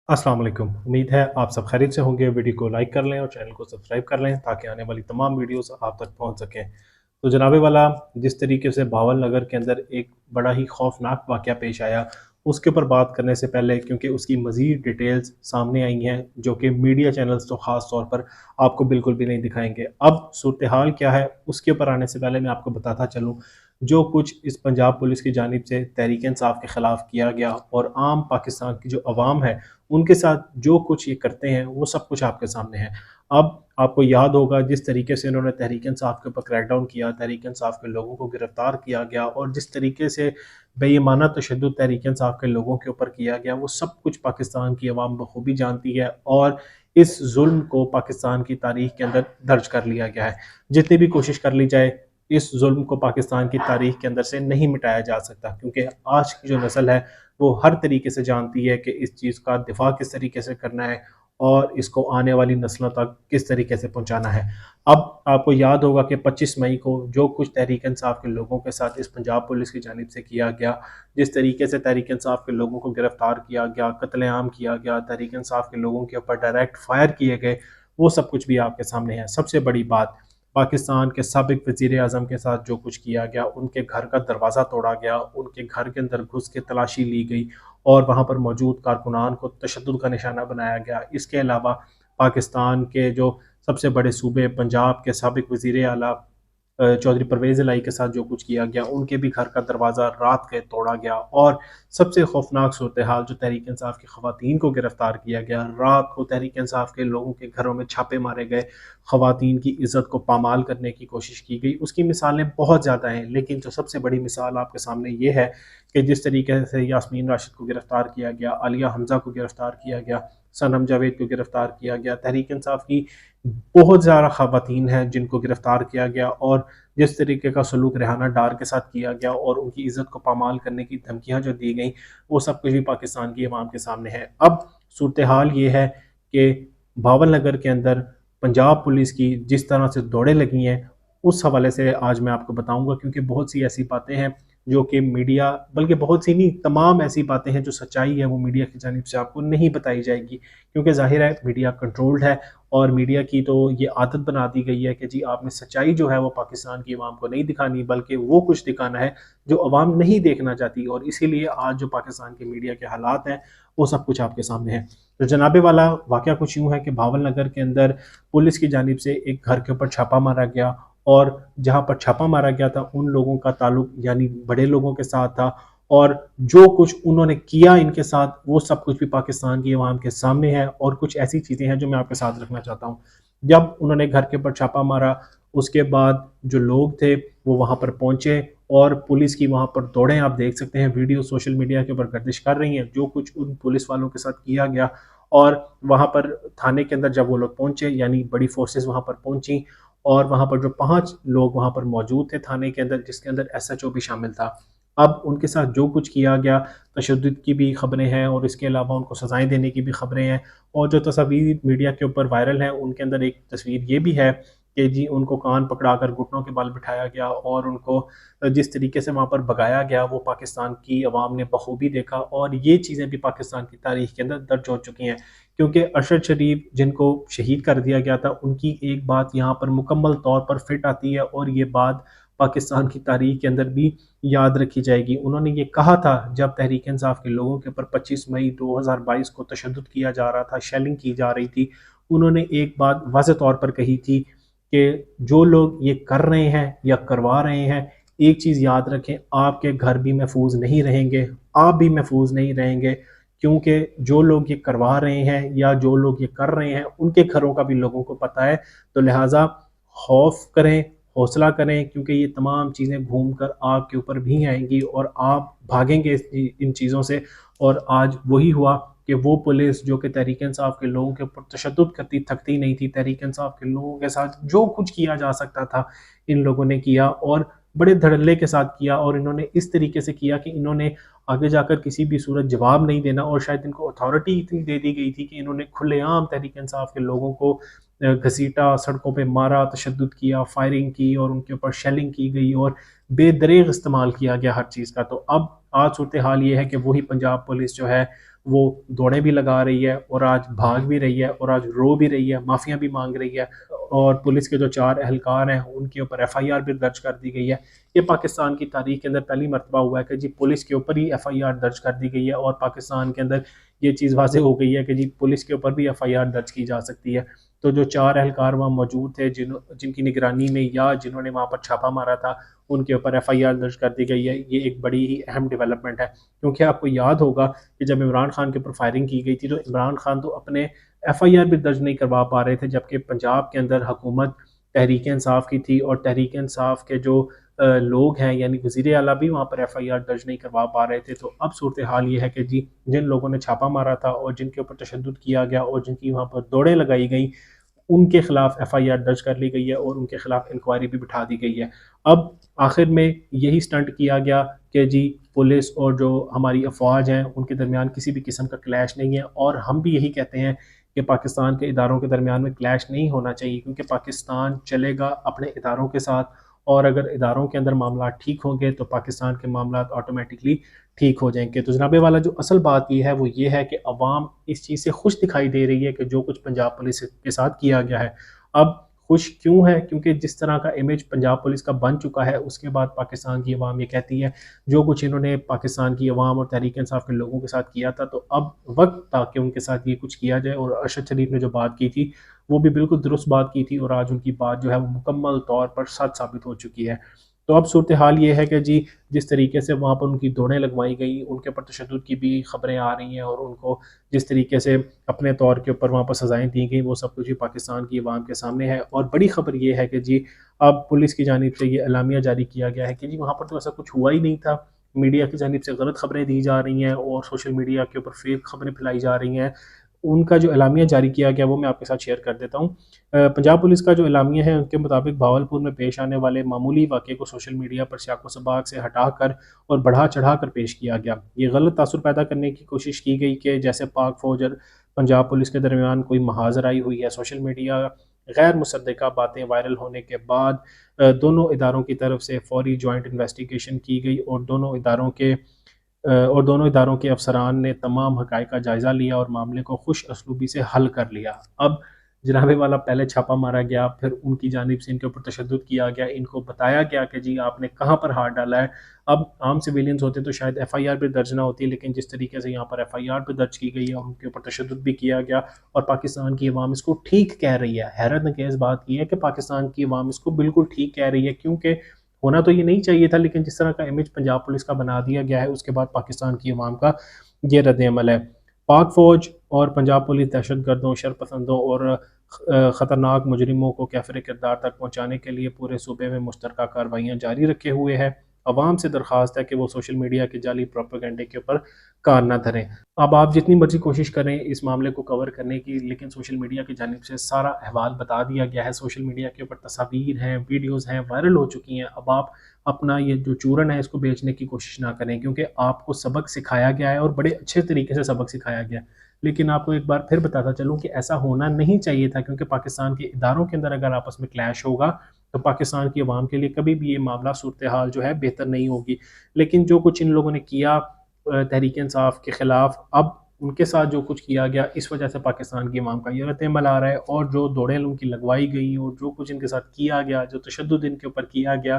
अस्सलाम वालेकुम। उम्मीद है आप सब खैरियत से होंगे। वीडियो को लाइक कर लें और चैनल को सब्सक्राइब कर लें ताकि आने वाली तमाम वीडियोस आप तक पहुंच सकें। तो जनाबे वाला, जिस तरीके से भावल नगर के अंदर एक बड़ा ही खौफनाक वाक़या पेश आया, उसके ऊपर बात करने से पहले, क्योंकि उसकी मज़ीद डिटेल्स सामने आई हैं जो कि मीडिया चैनल्स तो ख़ास तौर पर आपको बिल्कुल भी नहीं दिखाएंगे। अब सूरत हाल क्या है उसके ऊपर आने से पहले मैं आपको बताता चलूँ, जो कुछ इस पंजाब पुलिस की जानिब से तहरीक इंसाफ के ख़िलाफ़ किया गया और आम पाकिस्तान की जो अवाम है उनके साथ जो कुछ ये करते हैं वो सब कुछ आपके सामने है। अब आपको याद होगा जिस तरीके से इन्होंने तहरीक इंसाफ के ऊपर क्रैकडाउन किया, तहरीक इंसाफ के लोगों को गिरफ्तार किया गया और जिस तरीके से बेईमाना तशद्दुद तहरीक इंसाफ के लोगों के ऊपर किया गया, वो सब कुछ पाकिस्तान की अवाम बखूबी जानती है और इस जुल्म को पाकिस्तान की तारीख के अंदर दर्ज कर लिया गया है। जितनी भी कोशिश कर ली जाए, इस जुल्म को पाकिस्तान की तारीख के अंदर से नहीं मिटाया जा सकता, क्योंकि आज की जो नस्ल है वो हर तरीके से जानती है कि इस चीज़ का दिफा किस तरीके से करना है और इसको आने वाली नस्लों तक किस तरीके से पहुंचाना है। अब आपको याद होगा कि 25 मई को जो कुछ तहरीक इंसाफ के लोगों के साथ इस पंजाब पुलिस की जानिब से किया गया, जिस तरीके से तहरीक इंसाफ के लोगों को गिरफ्तार किया गया, कत्लेआम किया गया, तहरीक इंसाफ के लोगों के ऊपर डायरेक्ट फायर किए गए, वो सब कुछ भी आपके सामने है। सबसे बड़ी बात, पाकिस्तान के साबिक वज़ीर आज़म के साथ जो कुछ किया गया, उनके घर का दरवाज़ा तोड़ा गया, उनके घर के अंदर घुस के तलाशी ली गई और वहाँ पर मौजूद कारकुनान को तशद्दुद का निशाना बनाया गया। इसके अलावा पाकिस्तान के जो सबसे बड़े सूबे पंजाब के साबिक वज़ीर आला चौधरी परवेज़ इलाही के साथ जो कुछ किया गया, उनके भी घर का दरवाज़ा रात के तोड़ा गया और सबसे खौफनाक सूरत हाल जो तहरीक इंसाफ की ख़वातीन को गिरफ्तार किया गया, रात को तहरीक इंसाफ के लोगों के घरों में छापे मारे गए, ख़वातीन की इज़्ज़त को पामाल करने की कोशिश की गई। उसकी मिसालें बहुत ज़्यादा हैं, लेकिन जो सबसे बड़ी मिसाल आपके सामने ये है कि जिस तरीके से यास्मीन राशिद को गिरफ्तार किया गया, आलिया हमज़ा को गिरफ्तार किया गया, सनम जावेद को गिरफ्तार किया गया, तहरीक इंसाफ की बहुत ज़्यादा ख़वातीन हैं जिनको गिरफ्तार किया गया और जिस तरीके का सलूक रेहाना डार के साथ किया गया और उनकी इज़्ज़त को पामाल करने की धमकियाँ जो दी गई, वो सब कुछ भी पाकिस्तान की अवाम के सामने है। अब सूरत हाल ये है कि भावल नगर के अंदर पंजाब पुलिस की जिस तरह से दौड़ें लगी हैं, उस हवाले से आज मैं आपको बताऊंगा, क्योंकि बहुत सी ऐसी बातें हैं जो कि मीडिया, बल्कि बहुत सी नहीं, तमाम ऐसी बातें हैं जो सच्चाई है वो मीडिया की जानिब से आपको नहीं बताई जाएगी, क्योंकि जाहिर है मीडिया कंट्रोल्ड है और मीडिया की तो ये आदत बना दी गई है कि जी आपने सच्चाई जो है वो पाकिस्तान की अवाम को नहीं दिखानी, बल्कि वो कुछ दिखाना है जो अवाम नहीं देखना चाहती। और इसीलिए आज जो पाकिस्तान के मीडिया के हालात हैं वो सब कुछ आपके सामने है। तो जनाबे वाला, वाक़या कुछ यूँ है कि भावल नगर के अंदर पुलिस की जानिब से एक घर के ऊपर छापा मारा गया और जहाँ पर छापा मारा गया था उन लोगों का ताल्लुक यानी बड़े लोगों के साथ था और जो कुछ उन्होंने किया इनके साथ वो सब कुछ भी पाकिस्तान की अवाम के सामने है। और कुछ ऐसी चीज़ें हैं जो मैं आपके साथ रखना चाहता हूँ। जब उन्होंने घर के ऊपर छापा मारा, उसके बाद जो लोग थे वो वहाँ पर पहुँचे और पुलिस की वहाँ पर दौड़ें आप देख सकते हैं, वीडियो सोशल मीडिया के ऊपर गर्दिश कर रही हैं जो कुछ उन पुलिस वालों के साथ किया गया। और वहाँ पर थाने के अंदर जब वो लोग पहुँचे, यानी बड़ी फोर्सेस वहाँ पर पहुँची और वहाँ पर जो 5 लोग वहाँ पर मौजूद थे थाने के अंदर, जिसके अंदर एसएचओ भी शामिल था। अब उनके साथ जो कुछ किया गया, तशद्दुद की भी खबरें हैं और इसके अलावा उनको सज़ाएँ देने की भी खबरें हैं। और जो तस्वीर मीडिया के ऊपर वायरल हैं उनके अंदर एक तस्वीर ये भी है कि जी उनको कान पकड़ाकर घुटनों के बल बिठाया गया और उनको जिस तरीके से वहाँ पर भगाया गया वो पाकिस्तान की अवाम ने बखूबी देखा। और ये चीज़ें भी पाकिस्तान की तारीख के अंदर दर्ज हो चुकी हैं, क्योंकि अरशद शरीफ जिनको शहीद कर दिया गया था, उनकी एक बात यहाँ पर मुकम्मल तौर पर फिट आती है और ये बात पाकिस्तान की तारीख के अंदर भी याद रखी जाएगी। उन्होंने ये कहा था जब तहरीक इंसाफ के लोगों के ऊपर 25 मई 2022 को तशद्दुद किया जा रहा था, शेलिंग की जा रही थी, उन्होंने एक बात वाज़ेह तौर पर कही थी कि जो लोग ये कर रहे हैं या करवा रहे हैं, एक चीज़ याद रखें, आपके घर भी महफूज नहीं रहेंगे, आप भी महफूज नहीं रहेंगे, क्योंकि जो लोग ये करवा रहे हैं या जो लोग ये कर रहे हैं उनके घरों का भी लोगों को पता है। तो लिहाजा खौफ करें, हौसला करें, क्योंकि ये तमाम चीज़ें घूम कर आपके ऊपर भी आएंगी और आप भागेंगे इन चीज़ों से। और आज वही हुआ कि वो पुलिस जो कि तहरीक इंसाफ के लोगों के ऊपर तशद्दुद करती थकती नहीं थी, तहरीक इंसाफ के लोगों के साथ जो कुछ किया जा सकता था इन लोगों ने किया और बड़े धड़ल्ले के साथ किया। और इन्होंने इस तरीके से किया कि इन्होंने आगे जाकर किसी भी सूरत जवाब नहीं देना और शायद इनको अथॉरिटी इतनी दे दी गई थी कि इन्होंने खुलेआम तहरीक इंसाफ के लोगों को घसीटा, सड़कों पे मारा, तशद्दुद किया, फायरिंग की और उनके ऊपर शेलिंग की गई और बेदरेग इस्तेमाल किया गया हर चीज़ का। तो अब आज सूरत हाल ये है कि वही पंजाब पुलिस जो है وہ دوڑیں بھی لگا رہی ہے اور آج بھاگ بھی رہی ہے اور آج رو بھی رہی ہے، معافیاں بھی مانگ رہی ہے، اور پولیس کے جو 4 اہلکار ہیں ان کے اوپر ایف آئی آر بھی درج کر دی گئی ہے۔ یہ پاکستان کی تاریخ کے اندر پہلی مرتبہ ہوا ہے کہ جی پولیس کے اوپر ہی ایف آئی آر درج کر دی گئی ہے، اور پاکستان کے اندر یہ چیز واضح ہو گئی ہے کہ جی پولیس کے اوپر بھی ایف آئی آر درج کی جا سکتی ہے۔ تو جو 4 اہلکار وہاں موجود تھے جن کی نگرانی میں یا جنہوں نے وہاں پر چھاپا مارا تھا، ان کے اوپر ایف آئی آر درج کر دی گئی ہے۔ یہ ایک بڑی ہی اہم ڈیولپمنٹ ہے، کیونکہ آپ کو یاد ہوگا کہ جب عمران خان کے اوپر فائرنگ کی گئی تھی تو عمران خان تو اپنے ایف آئی آر بھی درج نہیں کروا پا رہے تھے، جبکہ پنجاب کے اندر حکومت تحریک انصاف کی تھی، اور تحریک انصاف کے جو لوگ ہیں یعنی وزیر اعلیٰ بھی وہاں پر ایف آئی آر درج نہیں کروا پا رہے تھے۔ تو اب صورتحال یہ ہے کہ جی جن لوگوں نے چھاپا مارا تھا اور جن کے اوپر تشدد کیا گیا اور جن کی وہاں پر دوڑیں لگائی گئیں، ان کے خلاف ایف آئی آر درج کر لی گئی ہے اور ان کے خلاف انکوائری بھی بٹھا دی گئی ہے۔ اب آخر میں یہی سٹنٹ کیا گیا کہ جی پولیس اور جو ہماری افواج ہیں ان کے درمیان کسی بھی قسم کا کلیش نہیں ہے، اور ہم بھی یہی کہتے ہیں کہ پاکستان کے اداروں کے درمیان میں کلیش نہیں ہونا چاہیے، کیونکہ پاکستان چلے گا اپنے اداروں کے ساتھ، اور اگر اداروں کے اندر معاملات ٹھیک ہوں گے تو پاکستان کے معاملات آٹومیٹکلی ٹھیک ہو جائیں گے۔ تو جناب والا جو اصل بات یہ ہے وہ یہ ہے کہ عوام اس چیز سے خوش دکھائی دے رہی ہے کہ جو کچھ پنجاب پولیس کے ساتھ کیا گیا ہے۔ اب خوش کیوں ہے؟ کیونکہ جس طرح کا امیج پنجاب پولیس کا بن چکا ہے، اس کے بعد پاکستان کی عوام یہ کہتی ہے جو کچھ انہوں نے پاکستان کی عوام اور تحریک انصاف کے لوگوں کے ساتھ کیا تھا، تو اب وقت تھا کہ ان کے ساتھ یہ کچھ کیا جائے۔ اور ارشد شریف نے جو بات کی تھی وہ بھی بالکل درست بات کی تھی، اور آج ان کی بات جو ہے وہ مکمل طور پر سچ ثابت ہو چکی ہے۔ تو اب صورتحال یہ ہے کہ جی جس طریقے سے وہاں پر ان کی دوڑیں لگوائی گئیں، ان کے اوپر تشدد کی بھی خبریں آ رہی ہیں، اور ان کو جس طریقے سے اپنے طور کے اوپر وہاں پر سزائیں دی گئیں، وہ سب کچھ ہی پاکستان کی عوام کے سامنے ہے۔ اور بڑی خبر یہ ہے کہ جی اب پولیس کی جانب سے یہ اعلامیہ جاری کیا گیا ہے کہ جی وہاں پر تو ایسا کچھ ہوا ہی نہیں تھا، میڈیا کی جانب سے غلط خبریں دی جا رہی ہیں اور سوشل میڈیا کے اوپر فیک خبریں پھیلائی جا رہی ہیں۔ ان کا جو اعلامیہ جاری کیا گیا وہ میں آپ کے ساتھ شیئر کر دیتا ہوں۔ پنجاب پولیس کا جو اعلامیہ ہے ان کے مطابق بھاولپور میں پیش آنے والے معمولی واقعے کو سوشل میڈیا پر سیاق و سباق سے ہٹا کر اور بڑھا چڑھا کر پیش کیا گیا۔ یہ غلط تاثر پیدا کرنے کی کوشش کی گئی کہ جیسے پاک فوج اور پنجاب پولیس کے درمیان کوئی محاذ آئی ہوئی ہے۔ سوشل میڈیا غیر مصدقہ باتیں وائرل ہونے کے بعد دونوں اداروں کی طرف سے فوری جوائنٹ انویسٹیگیشن کی گئی، اور دونوں اداروں کے افسران نے تمام حقائق کا جائزہ لیا اور معاملے کو خوش اسلوبی سے حل کر لیا۔ اب جناب والا پہلے چھاپا مارا گیا، پھر ان کی جانب سے ان کے اوپر تشدد کیا گیا، ان کو بتایا گیا کہ جی آپ نے کہاں پر ہاتھ ڈالا ہے۔ اب عام سویلینز ہوتے تو شاید ایف آئی آر بھی درج نہ ہوتی، لیکن جس طریقے سے یہاں پر ایف آئی آر بھی درج کی گئی ہے اور ان کے اوپر تشدد بھی کیا گیا، اور پاکستان کی عوام اس کو ٹھیک کہہ رہی ہے۔ حیرت انگیز بات یہ ہے کہ پاکستان کی عوام اس کو بالکل ٹھیک کہہ رہی ہے، کیونکہ ہونا تو یہ نہیں چاہیے تھا، لیکن جس طرح کا امیج پنجاب پولیس کا بنا دیا گیا ہے اس کے بعد پاکستان کی عوام کا یہ رد عمل ہے۔ پاک فوج اور پنجاب پولیس دہشت گردوں، شرپسندوں اور خطرناک مجرموں کو کیفر کردار تک پہنچانے کے لیے پورے صوبے میں مشترکہ کارروائیاں جاری رکھے ہوئے ہے۔ عوام سے درخواست ہے کہ وہ سوشل میڈیا کے جعلی پروپیگنڈے کے اوپر کان نہ دھریں۔ اب آپ جتنی مرضی کوشش کریں اس معاملے کو کور کرنے کی، لیکن سوشل میڈیا کی جانب سے سارا احوال بتا دیا گیا ہے۔ سوشل میڈیا کے اوپر تصاویر ہیں، ویڈیوز ہیں، وائرل ہو چکی ہیں۔ اب آپ اپنا یہ جو چورن ہے اس کو بیچنے کی کوشش نہ کریں، کیونکہ آپ کو سبق سکھایا گیا ہے اور بڑے اچھے طریقے سے سبق سکھایا گیا ہے۔ لیکن آپ کو ایک بار پھر بتاتا چلوں کہ ایسا ہونا نہیں چاہیے تھا، کیونکہ پاکستان کے اداروں کے اندر اگر آپس میں کلیش ہوگا تو پاکستان کی عوام کے لیے کبھی بھی یہ معاملہ صورتحال جو ہے بہتر نہیں ہوگی۔ لیکن جو کچھ ان لوگوں نے کیا تحریک انصاف کے خلاف، اب ان کے ساتھ جو کچھ کیا گیا اس وجہ سے پاکستان کی عوام کا یہ رد عمل آ رہا ہے، اور جو دوڑیں ان کی لگوائی گئی اور جو کچھ ان کے ساتھ کیا گیا، جو تشدد ان کے اوپر کیا گیا،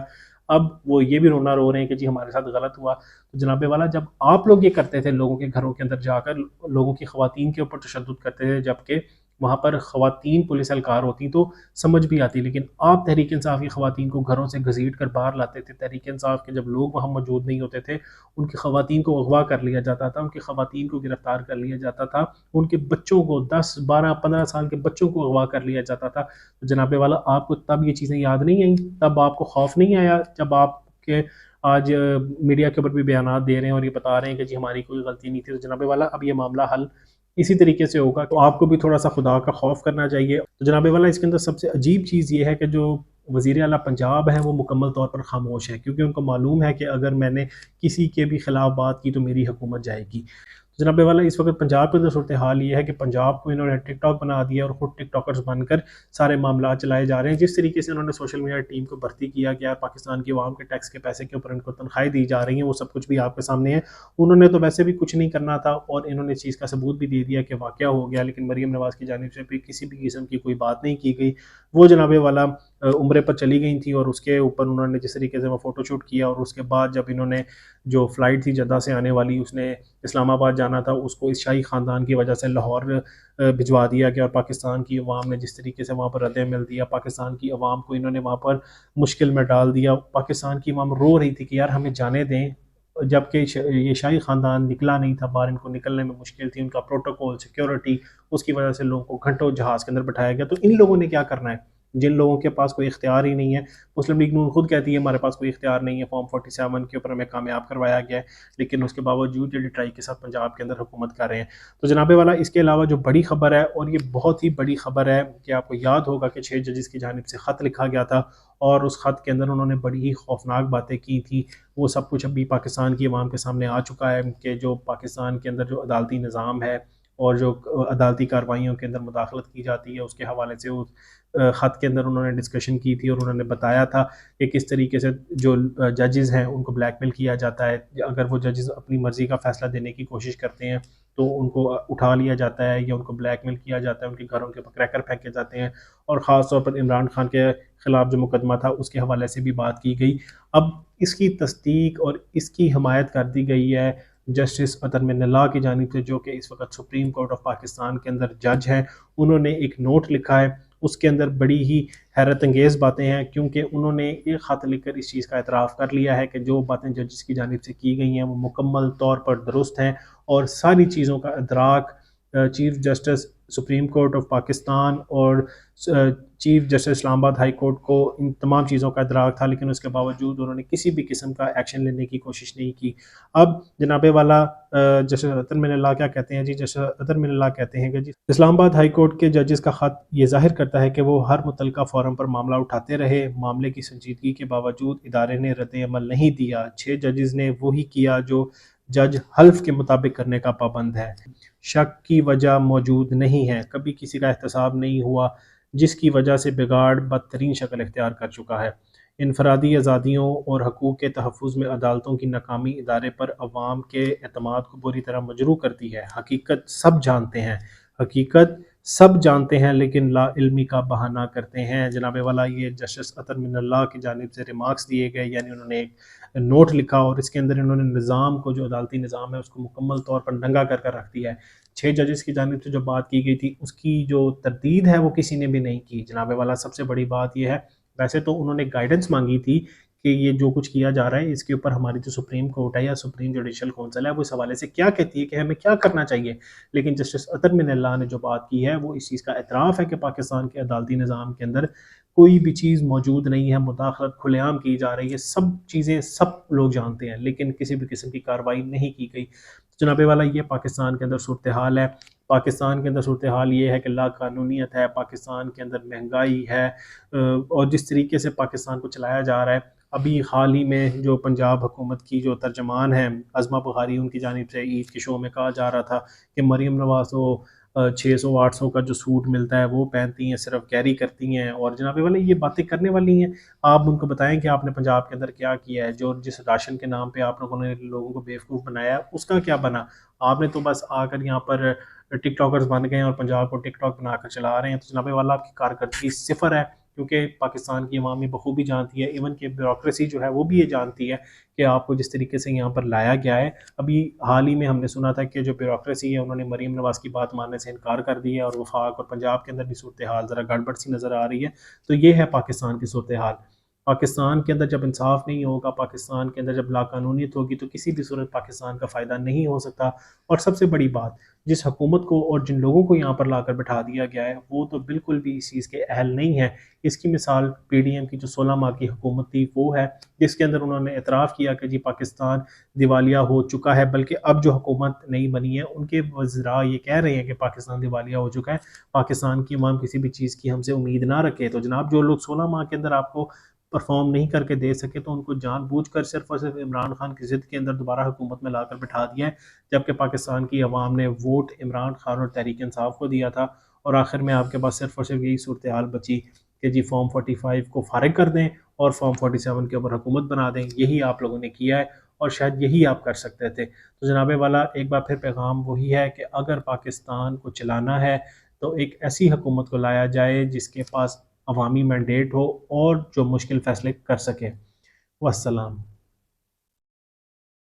اب وہ یہ بھی رونا رو رہے ہیں کہ جی ہمارے ساتھ غلط ہوا۔ تو جناب والا جب آپ لوگ یہ کرتے تھے لوگوں کے گھروں کے اندر جا کر لوگوں کی خواتین کے اوپر تشدد کرتے تھے، جبکہ وہاں پر خواتین پولیس اہلکار ہوتی تو سمجھ بھی آتی، لیکن آپ تحریک انصاف کی خواتین کو گھروں سے گھسیٹ کر باہر لاتے تھے۔ تحریک انصاف کے جب لوگ وہاں موجود نہیں ہوتے تھے ان کی خواتین کو اغوا کر لیا جاتا تھا، ان کی خواتین کو گرفتار کر لیا جاتا تھا، ان کے بچوں کو 10 12 15 سال کے بچوں کو اغوا کر لیا جاتا تھا۔ تو جناب والا آپ کو تب یہ چیزیں یاد نہیں آئیں؟ تب آپ کو خوف نہیں آیا جب آپ کے آج میڈیا کے اوپر بھی بیانات دے رہے ہیں اور یہ بتا رہے ہیں کہ جی ہماری کوئی غلطی نہیں تھی؟ تو جناب والا اب یہ معاملہ حل اسی طریقے سے ہوگا، تو آپ کو بھی تھوڑا سا خدا کا خوف کرنا چاہیے۔ تو جناب والا اس کے اندر سب سے عجیب چیز یہ ہے کہ جو وزیر اعلیٰ پنجاب ہیں وہ مکمل طور پر خاموش ہے، کیونکہ ان کو معلوم ہے کہ اگر میں نے کسی کے بھی خلاف بات کی تو میری حکومت جائے گی۔ जनाब वाला इस वक्त पंजाब के अंदर सूरत हाल ये है कि पंजाब को इन्होंने टिकटॉक बना दिया और खुद टिकटॉकर्स बनकर सारे मामला चलाए जा रहे हैं। जिस तरीके से उन्होंने सोशल मीडिया टीम को भर्ती किया कि यार पाकिस्तान की आवाम के टैक्स के पैसे के ऊपर इनको तनख्वाहें दी जा रही हैं, वो सब कुछ भी आपके सामने है। उन्होंने तो वैसे भी कुछ नहीं करना था और इन्होंने इस चीज़ का सबूत भी दे दिया कि वाक़या हो गया, लेकिन मरीम नवाज़ की जानिब से भी किसी भी किस्म की कोई बात नहीं की गई। वो जनाब वाला उम्रे पर चली गई थी और उसके ऊपर उन्होंने जिस तरीके से वो फ़ोटो शूट किया, और उसके बाद जब इन्होंने जो फ़्लाइट थी जद्दा से आने वाली, उसने इस्लामाबाद जाना था, उसको इस शाही ख़ानदान की वजह से लाहौर भिजवा दिया गया। और पाकिस्तान की अवाम ने जिस तरीके से वहाँ पर रद्द-ए-अमल दिया, पाकिस्तान की अवाम को इन्होंने वहाँ पर मुश्किल में डाल दिया। पाकिस्तान की अवाम रो रही थी कि यार हमें जाने दें, जबकि ये शाही ख़ानदान निकला नहीं था बाहर, इनको निकलने में मुश्किल थी, उनका प्रोटोकॉल, सिक्योरिटी, उसकी वजह से लोगों को घंटों जहाज़ के अंदर बिठाया गया। तो इन लोगों ने क्या करना है, जिन लोगों के पास कोई इख्तियार ही नहीं है। मुस्लिम लीग नून खुद कहती है हमारे पास कोई इख्तियार नहीं है, फॉर्म 47 के ऊपर हमें कामयाब करवाया गया है, लेकिन उसके बावजूद ये ट्राई के साथ पंजाब के अंदर हुकूमत कर रहे हैं। तो जनाबे वाला इसके अलावा जो बड़ी खबर है, और ये बहुत ही बड़ी खबर है, कि आपको याद होगा कि 6 जजेस की जानिब से ख़त लिखा गया था और उस ख़त के अंदर उन्होंने बड़ी ही खौफनाक बातें की थी। वो सब कुछ अभी पाकिस्तान की अवाम के सामने आ चुका है कि जो पाकिस्तान के अंदर जो अदालती निज़ाम है और जो अदालती कार्रवाइयों के अंदर मुदाखलत की जाती है, उसके हवाले से उस ख़त के अंदर उन्होंने डिस्कशन की थी। और उन्होंने बताया था कि किस तरीके से जो जजेस हैं उनको ब्लैकमेल किया जाता है। अगर वो जजेस अपनी मर्ज़ी का फ़ैसला देने की कोशिश करते हैं तो उनको उठा लिया जाता है या उनको ब्लैकमेल किया जाता है, उनके घरों के ऊपर क्रैकर फेंके जाते हैं। और ख़ास तौर पर इमरान खान के ख़िलाफ़ जो मुकदमा था उसके हवाले से भी बात की गई। अब इसकी तस्दीक और इसकी हमायत कर दी गई है जस्टिस अतर मिन्नल्लाह की जानिब से, जो कि इस वक्त सुप्रीम कोर्ट ऑफ पाकिस्तान के अंदर जज हैं। उन्होंने एक नोट लिखा है, उसके अंदर बड़ी ही हैरत अंगेज़ बातें हैं, क्योंकि उन्होंने एक ख़त लिखकर इस चीज़ का एतराफ़ कर लिया है कि जो बातें जजेस की जानिब से की गई हैं वो मुकम्मल तौर पर दुरुस्त हैं, और सारी चीज़ों का इदराक chief justice supreme court of Pakistan और chief justice Islamabad high court को इन तमाम चीज़ों का इदराक था, लेकिन उसके बावजूद उन्होंने किसी भी किस्म का एक्शन लेने की कोशिश नहीं की। अब जनाबे वाला जस्टिस अतर मिन्नल्लाह क्या कहते हैं जी, जस्टिस अतर मिन्नल्लाह कहते हैं कि जी इस्लामाबाद हाई कोर्ट के जजेस का ख़त ये ज़ाहिर करता है कि वो हर मुतलका फ़ोरम पर मामला उठाते रहे, मामले की संजीदगी के बावजूद इदारे ने रद्द-ए-अमल नहीं दिया। 6 जजेस ने वही किया जो जज हल्फ के मुताबिक करने का पाबंद है। शक की वजह मौजूद नहीं है, कभी किसी का एहतसाब नहीं हुआ, जिसकी वजह से बिगाड़ बदतरीन शक्ल इख्तियार कर चुका है। इनफरादी आज़ादियों और हकूक़ के तहफ़्फ़ुज़ में अदालतों की नाकामी इदारे पर अवाम के एतमाद को बुरी तरह मजरूह करती है। हकीकत सब जानते हैं, हकीकत सब जानते हैं, लेकिन लाइल्मी का बहाना करते हैं। जनाबे वाला ये जस्टिस अतर मिन्नल्लाह की जानिब से रिमार्क्स दिए गए, यानी उन्होंने एक नोट लिखा और इसके अंदर इन्होंने निज़ाम को, जो अदालती निज़ाम है, उसको मुकम्मल तौर पर नंगा कर कर रख दिया है। 6 जजेस की जानिब से जो बात की गई थी उसकी जो तरदीद है वो किसी ने भी नहीं की। जनाबे वाला सबसे बड़ी बात यह है, वैसे तो उन्होंने गाइडेंस मांगी थी कि ये जो कुछ किया जा रहा है इसके ऊपर हमारी जो सुप्रीम कोर्ट है या सुप्रीम जुडिशल काउंसिल है वो इस हवाले से क्या कहती है कि हमें क्या करना चाहिए। लेकिन जस्टिस अतर मिन्नल्लाह ने जो बात की है वो इस चीज़ का एतराफ़ है कि पाकिस्तान के अदालती निज़ाम के अंदर कोई भी चीज़ मौजूद नहीं है, मुदाखलत खुलेआम की जा रही है, सब चीज़ें सब लोग जानते हैं, लेकिन किसी भी किस्म की कार्रवाई नहीं की गई। जनाबे वाला ये पाकिस्तान के अंदर सूरत हाल है। पाकिस्तान के अंदर सूरत हाल ये है कि लाक़ानूनीयत है, पाकिस्तान के अंदर महंगाई है, और जिस तरीके से पाकिस्तान को चलाया जा रहा है। अभी हाल ही में जो पंजाब हुकूमत की जो तर्जमान है अज़मा बुखारी, उनकी जानिब से ईद के शो में कहा जा रहा था कि मरीम नवाज़ को 600-800 का जो सूट मिलता है वो पहनती हैं, सिर्फ कैरी करती हैं। और जनाबे वाले ये बातें करने वाली हैं, आप उनको बताएं कि आपने पंजाब के अंदर क्या किया है, जो जिस राशन के नाम पे आप लोगों ने लोगों को बेवकूफ़ बनाया उसका क्या बना। आपने तो बस आकर यहाँ पर टिकटॉकर्स बन गए और पंजाब को टिकटॉक बनाकर चला रहे हैं। तो जनाबे वाला आपकी कारकर्दगी सिफर है, क्योंकि पाकिस्तान की अवाम ये बखूबी जानती है, इवन कि ब्यूरोक्रेसी जो है वो भी ये जानती है कि आपको जिस तरीके से यहाँ पर लाया गया है। अभी हाल ही में हमने सुना था कि जो ब्यूरोक्रेसी है उन्होंने मरीम नवाज़ की बात मानने से इनकार कर दिया, और वफाक और पंजाब के अंदर भी सूरत हाल ज़रा गड़बड़ सी नज़र आ रही है। तो ये है पाकिस्तान की सूरत हाल। पाकिस्तान के अंदर जब इंसाफ नहीं होगा, पाकिस्तान के अंदर जब लाकानूनीत होगी, तो किसी भी सूरत पाकिस्तान का फ़ायदा नहीं हो सकता। और सबसे बड़ी बात, जिस हुकूमत को और जिन लोगों को यहाँ पर लाकर बैठा दिया गया है वो तो बिल्कुल भी इस चीज़ के अहल नहीं है। इसकी मिसाल PDM की जो 16 माह की हुकूमत थी वो है, जिसके अंदर उन्होंने एतराफ़ किया कि जी पाकिस्तान दिवालिया हो चुका है, बल्कि अब जो हुकूमत नहीं बनी है उनके वज़रा ये कह रहे हैं कि पाकिस्तान दिवालिया हो चुका है, पाकिस्तान की अवाम किसी भी चीज़ की हमसे उम्मीद ना रखे। तो जनाब जो लोग 16 माह के अंदर आपको پرفارم نہیں کر کے دے سکے تو ان کو جان بوجھ کر صرف اور صرف عمران خان کی ضد کے اندر دوبارہ حکومت میں لا کر بٹھا دیا ہے، جبکہ پاکستان کی عوام نے ووٹ عمران خان اور تحریک انصاف کو دیا تھا، اور آخر میں آپ کے پاس صرف اور صرف یہی صورتحال بچی کہ جی فارم 45 کو فارغ کر دیں اور فارم 47 کے اوپر حکومت بنا دیں۔ یہی آپ لوگوں نے کیا ہے اور شاید یہی آپ کر سکتے تھے۔ تو جناب والا ایک بار پھر پیغام وہی ہے کہ اگر پاکستان کو چلانا ہے تو ایک ایسی حکومت کو لایا جائے جس کے پاس عوامی مینڈیٹ ہو اور جو مشکل فیصلے کر سکے۔ والسلام۔